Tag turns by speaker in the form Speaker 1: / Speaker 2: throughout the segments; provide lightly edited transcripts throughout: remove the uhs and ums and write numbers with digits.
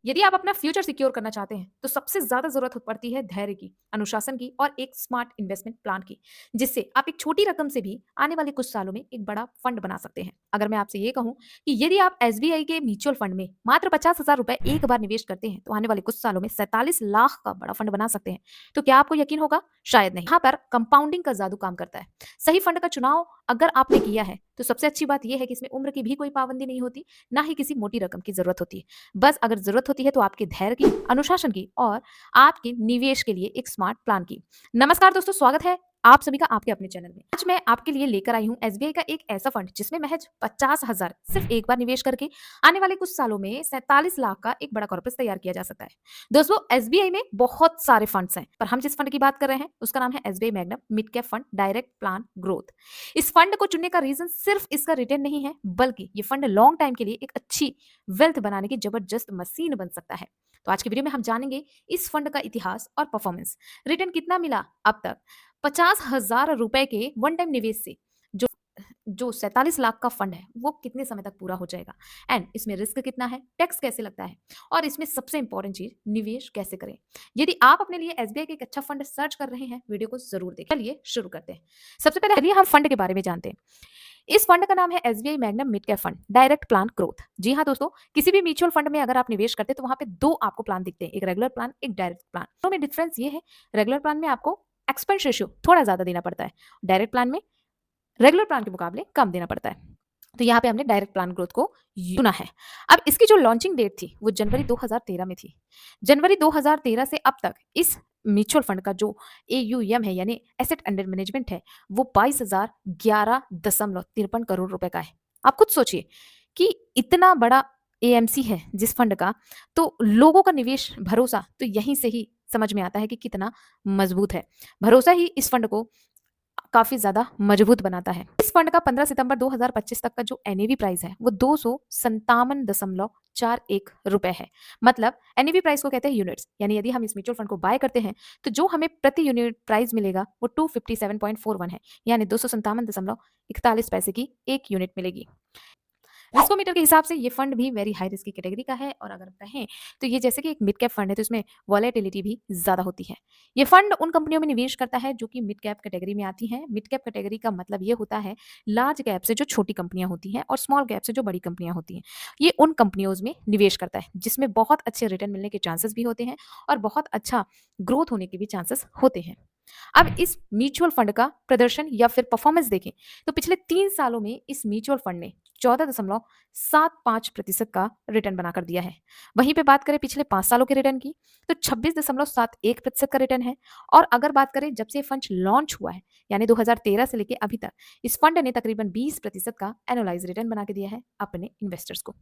Speaker 1: यदि आप अपना फ्यूचर सिक्योर करना चाहते हैं, तो सबसे ज़्यादा ज़रूरत पड़ती है धैर्य की, अनुशासन की और एक स्मार्ट इन्वेस्टमेंट प्लान की, जिससे आप एक छोटी रकम से भी आने वाले कुछ सालों में एक बड़ा फंड बना सकते हैं। अगर मैं आपसे ये कहूँ कि यदि आप एसबीआई के म्यूचुअल फंड में मात्र 50,000 रुपए एक बार निवेश करते हैं, तो आने वाले कुछ सालों में 47 लाख का बड़ा फंड बना सकते हैं। तो क्या आपको यकीन होगा? शायद नहीं। यहाँ पर कंपाउंडिंग का जादू काम करता है। सही फंड का चुनाव अगर आपने किया है, तो सबसे अच्छी बात यह है कि इसमें उम्र की भी कोई पाबंदी नहीं होती, ना ही किसी मोटी रकम की ज़रूरत होती है। बस अगर ज़रूरत होती है तो आपके धैर्य की, अनुशासन की और आपके निवेश के लिए एक स्मार्ट प्लान की। नमस्कार दोस्तों, स्वागत है आप सभी का आपके अपने चैनल में। आज मैं आपके लिए लेकर आई हूँ एसबीआई का एक ऐसा फंड जिसमें महज 50,000 सिर्फ एक बार निवेश करके आने वाले कुछ सालों में 47 लाख का एक बड़ा कॉर्पस तैयार किया जा सकता है। दोस्तों, एसबीआई में बहुत सारे फंड्स हैं, पर हम जिस फंड की बात कर रहे हैं उसका नाम है SBI Magnum mid cap fund direct plan growth. इस फंड को चुनने का रीजन सिर्फ इसका रिटर्न नहीं है, बल्कि ये फंड लॉन्ग टाइम के लिए एक अच्छी वेल्थ बनाने की जबरदस्त मशीन बन सकता है। तो आज की वीडियो में हम जानेंगे इस फंड का इतिहास और परफॉर्मेंस, रिटर्न कितना मिला अब तक, 50,000 रुपए के वन टाइम निवेश से जो जो 47 लाख का फंड है वो कितने समय तक पूरा हो जाएगा, एंड इसमें रिस्क कितना है, टैक्स कैसे लगता है, और इसमें सबसे इंपॉर्टेंट चीज निवेश कैसे करें। यदि आप अपने लिए एसबीआई का एक अच्छा फंड सर्च कर रहे हैं, वीडियो को जरूर देखें। चलिए शुरू करते हैं। सबसे पहले चलिए हम फंड के बारे में जानते हैं। इस फंड का नाम है SBI Magnum mid cap fund direct plan growth. जी हाँ दोस्तों, किसी भी म्यूचुअल फंड में अगर आप निवेश करते हैं तो वहां पे दो आपको प्लान दिखते हैं, एक रेगुलर प्लान, एक डायरेक्ट प्लान। तो में डिफरेंस ये है, रेगुलर प्लान में आपको एक्सपेंस रेशियो थोड़ा ज्यादा देना पड़ता है, डायरेक्ट प्लान में रेगुलर प्लान के मुकाबले कम देना पड़ता है। तो यहाँ पे हमने डायरेक्ट प्लान ग्रोथ को चुना है। अब इसकी जो लॉन्चिंग डेट थी वो जनवरी 2013 में थी। जनवरी 2013 से अब तक इस म्यूचुअल फंड का जो एयूएम है यानी एसेट अंडर मैनेजमेंट है वो 22,011.53 करोड़ रुपए का है। आप खुद सोचिए कि इतना बड़ा एएमसी है जिस फंड का, तो लोगों का निवेश भरोसा तो यहीं से ही समझ में आता है कि कितना मजबूत है। भरोसा ही इस फंड को काफी ज्यादा मजबूत बनाता है। इस फंड का 15 सितंबर 2025 तक का जो एनएवी प्राइस है वो 257.41 रुपए है। मतलब एनएवी प्राइस को कहते हैं यूनिट्स, यानी यदि हम इस म्यूचुअल फंड को बाय करते हैं तो जो हमें प्रति यूनिट प्राइस मिलेगा वो 257.41 है, यानी 257.41 की एक यूनिट मिलेगी। रिस्कोमीटर के हिसाब से ये फंड भी वेरी हाई रिस्क की कैटेगरी का है, और अगर कहें तो ये जैसे कि एक मिड कैप फंड है तो इसमें वॉलेटिलिटी भी ज्यादा होती है। ये फंड उन कंपनियों में निवेश करता है जो कि मिड कैप कैटेगरी में आती हैं। मिड कैप कैटेगरी का मतलब ये होता है लार्ज कैप से जो छोटी कंपनियां होती हैं और स्मॉल कैप से जो बड़ी कंपनियां होती हैं। ये उन कंपनियों में निवेश करता है जिसमें बहुत अच्छे रिटर्न मिलने के चांसेस भी होते हैं और बहुत अच्छा ग्रोथ होने के भी चांसेस होते हैं। अब इस म्यूचुअल फंड का प्रदर्शन या फिर परफॉर्मेंस देखें तो पिछले 3 सालों में इस म्यूचुअल फंड ने 14.75% का रिटर्न बनाकर दिया है। वहीं पे बात करें पिछले 5 सालों के रिटर्न की तो 26.71% का रिटर्न है। और अगर बात करें जब से ये फंड लॉन्च हुआ है यानी 2013 से लेके अभी तक, इस फंड ने तकरीबन 20% का एनुअलाइज रिटर्न बना के दिया है अपने इन्वेस्टर्स को।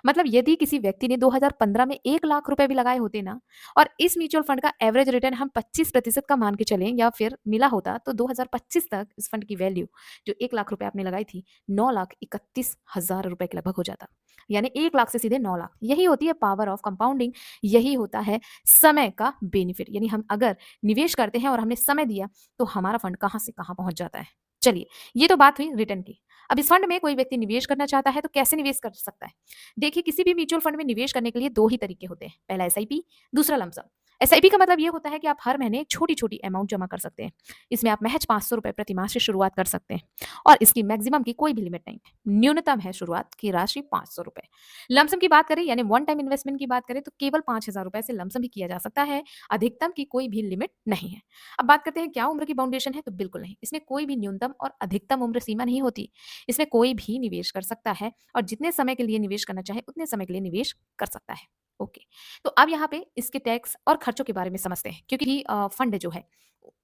Speaker 1: मतलब यदि किसी व्यक्ति ने 2015 में 1 लाख रुपए भी लगाए होते ना, और इस म्यूचुअल फंड का एवरेज रिटर्न हम 25% का मान के चलें या फिर मिला होता, तो 2025 तक इस फंड की वैल्यू जो 1 लाख रुपए आपने लगाई थी 9,31,000 रुपए के लगभग हो जाता। यानी 1 लाख से सीधे 9 लाख। यही होती है पावर ऑफ कंपाउंडिंग, यही होता है समय का बेनिफिट। यानी हम अगर निवेश करते हैं और हमने समय दिया तो हमारा फंड कहां से कहां पहुंच जाता है। चलिए, ये तो बात हुई रिटर्न की। अब इस फंड में कोई व्यक्ति निवेश करना चाहता है तो कैसे निवेश कर सकता है। देखिए, किसी भी म्यूचुअल फंड में निवेश करने के लिए दो ही तरीके होते हैं, पहला एसआईपी, दूसरा लमसम। एसआईपी का मतलब ये होता है कि आप हर महीने छोटी छोटी अमाउंट जमा कर सकते हैं। इसमें आप महज 500 रुपए प्रति माह से शुरुआत कर सकते हैं, और इसकी मैक्सिमम की कोई भी लिमिट नहीं है, न्यूनतम है शुरुआत की राशि 500 रुपए। लमसम की बात करें यानी वन टाइम इन्वेस्टमेंट की बात करें तो केवल 5,000 रुपए से लमसम भी किया जा सकता है, अधिकतम की कोई भी लिमिट नहीं है। अब बात करते हैं क्या उम्र की बाउंडेशन है, तो बिल्कुल नहीं, इसमें कोई भी न्यूनतम और अधिकतम उम्र सीमा नहीं होती। इसमें कोई भी निवेश कर सकता है और जितने समय के लिए निवेश करना चाहे उतने समय के लिए निवेश कर सकता है। ओके, तो अब यहाँ पे इसके टैक्स और खर्चों के बारे में समझते हैं, क्योंकि फंड जो है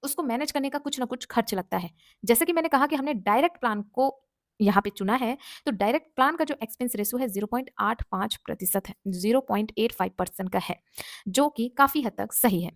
Speaker 1: उसको मैनेज करने का कुछ ना कुछ खर्च लगता है। जैसे कि मैंने कहा कि हमने डायरेक्ट प्लान को यहाँ पे चुना है, तो डायरेक्ट प्लान का जो एक्सपेंस रेशियो है 0.85% है, 0.85% का है, जो कि काफी हद तक सही है।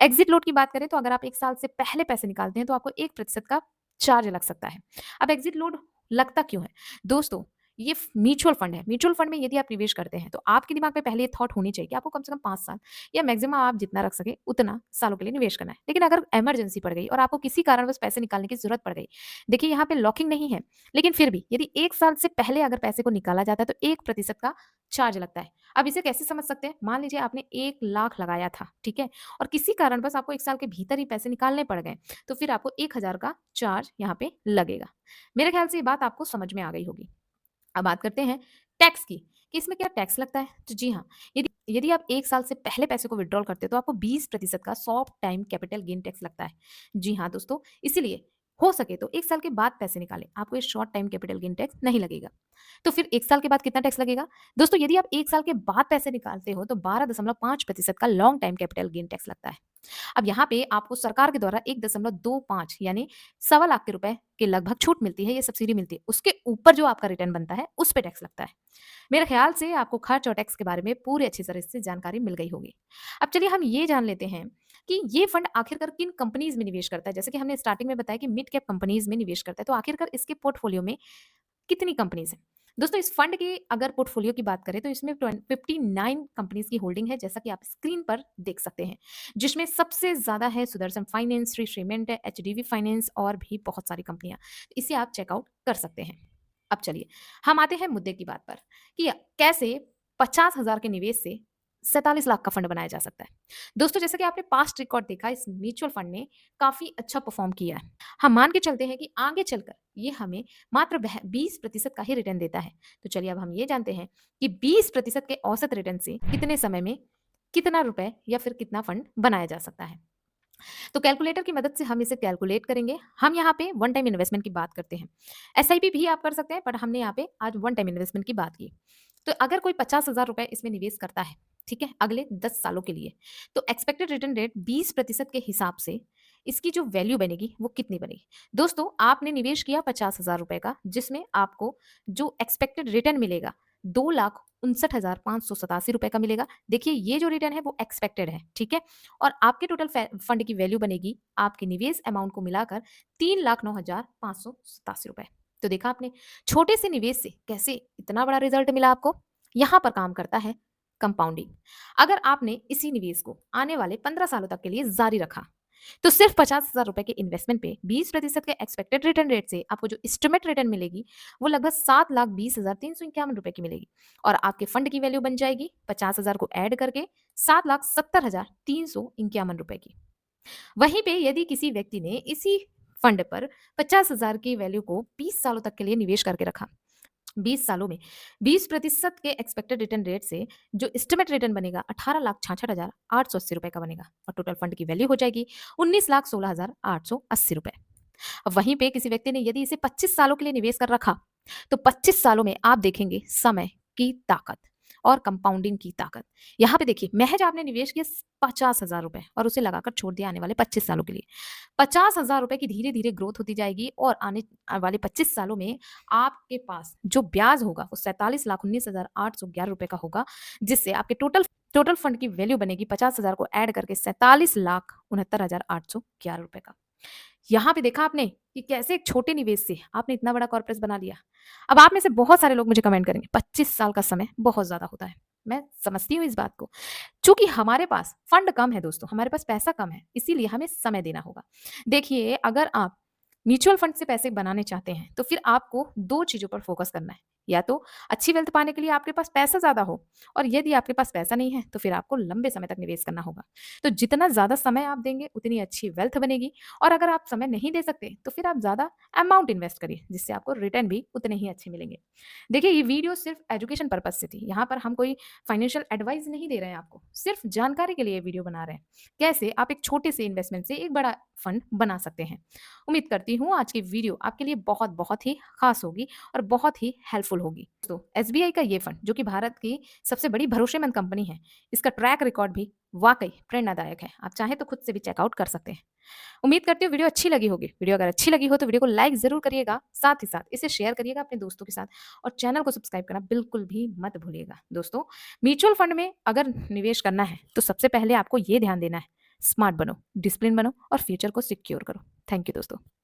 Speaker 1: एग्जिट लोड की बात करें तो अगर आप 1 साल से पहले पैसे निकालते हैं तो आपको 1% का चार्ज लग सकता है। अब एग्जिट लोड लगता क्यों है दोस्तों, ये म्यूचुअल फंड है। म्यूचुअल फंड में यदि आप निवेश करते हैं तो आपके दिमाग में पहले ये थॉट होनी चाहिए कि आपको कम से कम 5 साल या मैक्सिमम आप जितना रख सके उतना सालों के लिए निवेश करना है। लेकिन अगर इमरजेंसी पड़ गई और आपको किसी कारणवश पैसे निकालने की ज़रूरत पड़ गई, देखिए यहाँ पे लॉकिंग नहीं है, लेकिन फिर भी यदि 1 साल से पहले अगर पैसे को निकाला जाता है तो 1% का चार्ज लगता है। अब इसे कैसे समझ सकते हैं? मान लीजिए आपने 1 लाख लगाया था, ठीक है? और किसी कारणवश आपको 1 साल के भीतर ही पैसे निकालने पड़ गए, तो फिर आपको 1000 का चार्ज यहाँ पे लगेगा। मेरे ख्याल से ये बात आपको समझ में आ गई होगी। अब बात करते हैं टैक्स की, कि इसमें क्या टैक्स लगता है? तो जी हाँ, यदि यदि आप 1 साल से पहले पैसे को विथड्रॉल करते हो तो आपको 20% का soft time capital gain tax लगता है। जी हाँ दोस्तों, इसीलिए हो सके तो 1 साल के बाद पैसे निकालें, आपको ये short time capital gain tax नहीं लगेगा। तो फिर 1 साल के बाद कितना टैक्स लगेगा? दोस्तों यदि आप 1 साल के बाद पैसे निकालते हो तो 12.5% का long time capital gain tax लगता है। अब यहाँ पे आपको सरकार के द्वारा 1.25 यानी सवा लाख के रुपए के लगभग छूट मिलती है, ये सब्सिडी मिलती है। उसके ऊपर जो आपका रिटर्न बनता है, उस पे टैक्स लगता है। मेरे ख्याल से आपको खर्च और टैक्स के बारे में पूरी अच्छी तरह से जानकारी मिल गई होगी। अब चलिए हम ये जान लेते हैं कि ये फंड आखिरकार किन कंपनीज में निवेश करता है। जैसे कि हमने स्टार्टिंग में बताया कि मिड कैप कंपनीज में निवेश करता है, तो आखिरकार इसके पोर्टफोलियो में कितनी कंपनीज हैं? दोस्तों इस फंड की अगर पोर्टफोलियो की बात करें तो इसमें 59 कंपनीज की होल्डिंग है, जैसा कि आप स्क्रीन पर देख सकते हैं, जिसमें सबसे ज्यादा है सुदर्शन फाइनेंस, श्री श्रीमेंट, एचडीबी फाइनेंस और भी बहुत सारी कंपनियां। इसे आप चेकआउट कर सकते हैं। अब चलिए हम आते हैं मुद्दे की बात पर कि कैसे 50,000 के निवेश से 47 लाख का फंड बनाया जा सकता है। दोस्तों जैसा कि आपने पास्ट रिकॉर्ड देखा, इस म्यूचुअल फंड ने काफी अच्छा परफॉर्म किया है। हम मान के चलते हैं कि आगे चलकर ये हमें मात्र 20% का ही रिटर्न देता है। तो चलिए अब हम ये जानते हैं कि 20% के औसत रिटर्न से कितने समय में कितना रुपए या फिर कितना फंड बनाया जा सकता है। तो कैलकुलेटर की मदद से हम इसे कैलकुलेट करेंगे। हम यहाँ पे वन टाइम इन्वेस्टमेंट की बात करते हैं। एसआईपी भी आप कर सकते हैं, बट हमने यहाँ पे आज वन टाइम इन्वेस्टमेंट की बात की। तो अगर कोई 50,000 रुपए इसमें निवेश करता है, ठीक है, अगले 10 सालों के लिए, तो एक्सपेक्टेड रिटर्न रेट 20% के हिसाब से इसकी जो वैल्यू बनेगी वो कितनी बनेगी? दोस्तों आपने निवेश किया 50,000 रुपए का, जिसमें आपको जो एक्सपेक्टेड रिटर्न मिलेगा 2,59,587 रुपए का मिलेगा। देखिए ये जो रिटर्न है वो एक्सपेक्टेड है, ठीक है। और आपके टोटल फंड की वैल्यू बनेगी आपके निवेश अमाउंट को मिलाकर 3,09,587 रुपए। तो देखा आपने छोटे से निवेश से कैसे इतना बड़ा रिजल्ट मिला आपको। यहां पर काम करता है कंपाउंडिंग। अगर आपने इसी निवेश को आने वाले 15 सालों तक के लिए जारी रखा, तो सिर्फ 50,000 रुपए के इन्वेस्टमेंट पे 20% के एक्सपेक्टेड रिटर्न रेट से आपको जो एस्टिमेट रिटर्न मिलेगी वो लगभग 7,20,351 रुपए की मिलेगी। और आपके फंड की वैल्यू बन जाएगी 50,000 को ऐड करके 7,70,351 रुपए की। वहीं पे यदि किसी व्यक्ति ने इसी फंड पर 50,000 की वैल्यू को 20 सालों तक के लिए निवेश करके रखा, 20 सालों में 20% के एक्सपेक्टेड रिटर्न रेट से जो एस्टिमेट रिटर्न बनेगा 18,66,880 रुपए का बनेगा और टोटल फंड की वैल्यू हो जाएगी 19,16,880 रुपए। अब वहीं पे किसी व्यक्ति ने यदि इसे 25 सालों के लिए निवेश कर रखा, तो 25 सालों में आप देखेंगे समय की ताकत और कंपाउंडिंग की ताकत। यहाँ पे देखिए महज आपने निवेश किया 50,000 रुपए और उसे लगाकर छोड़ दिया आने वाले 25 सालों के लिए। 50,000 रुपए की धीरे धीरे ग्रोथ होती जाएगी और आने वाले 25 सालों में आपके पास जो ब्याज होगा वो 47,19,811 रुपए का होगा, जिससे आपके टोटल टोटल फंड की वैल्यू बनेगी 50,000 को ऐड करके 47,69,811 रुपए का। यहाँ पे देखा आपने कि कैसे एक छोटे निवेश से आपने इतना बड़ा कॉर्पस बना लिया। अब आप में से बहुत सारे लोग मुझे कमेंट करेंगे 25 साल का समय बहुत ज्यादा होता है। मैं समझती हूँ इस बात को। चूंकि हमारे पास फंड कम है दोस्तों, हमारे पास पैसा कम है, इसीलिए हमें समय देना होगा। देखिए अगर आप म्यूचुअल फंड से पैसे बनाने चाहते हैं तो फिर आपको दो चीजों पर फोकस करना है। या तो अच्छी वेल्थ पाने के लिए आपके पास पैसा ज्यादा हो, और यदि आपके पास पैसा नहीं है तो फिर आपको लंबे समय तक निवेश करना होगा। तो जितना ज्यादा समय आप देंगे उतनी अच्छी वेल्थ बनेगी। और अगर आप समय नहीं दे सकते तो फिर आप ज्यादा अमाउंट इन्वेस्ट करिए, जिससे आपको रिटर्न भी उतने ही अच्छे मिलेंगे। देखिए ये वीडियो सिर्फ एजुकेशन पर्पज से थी, यहाँ पर हम कोई फाइनेंशियल एडवाइस नहीं दे रहे हैं आपको, सिर्फ जानकारी के लिए वीडियो बना रहे हैं कैसे आप एक छोटे से इन्वेस्टमेंट से एक बड़ा फंड बना सकते हैं। उम्मीद करती हूँ आज की वीडियो आपके लिए बहुत बहुत ही खास होगी और बहुत ही हेल्पफुल होगी। तो एसबीआई का ये फंड जो कि भारत की सबसे बड़ी भरोसेमंद कंपनी है, इसका ट्रैक रिकॉर्ड भी वाकई प्रेरणादायक है। आप चाहे तो खुद से भी चेकआउट कर सकते हैं। उम्मीद करती हूँ वीडियो अच्छी लगी होगी। वीडियो अगर अच्छी लगी हो तो वीडियो को लाइक जरूर करिएगा, साथ ही साथ इसे शेयर करिएगा अपने दोस्तों के साथ, और चैनल को सब्सक्राइब करना बिल्कुल भी मत भूलिएगा। दोस्तों म्यूचुअल फंड में अगर निवेश करना है तो सबसे पहले आपको ये ध्यान देना है, स्मार्ट बनो, डिसिप्लिन बनो और फ्यूचर को सिक्योर करो। थैंक यू दोस्तों।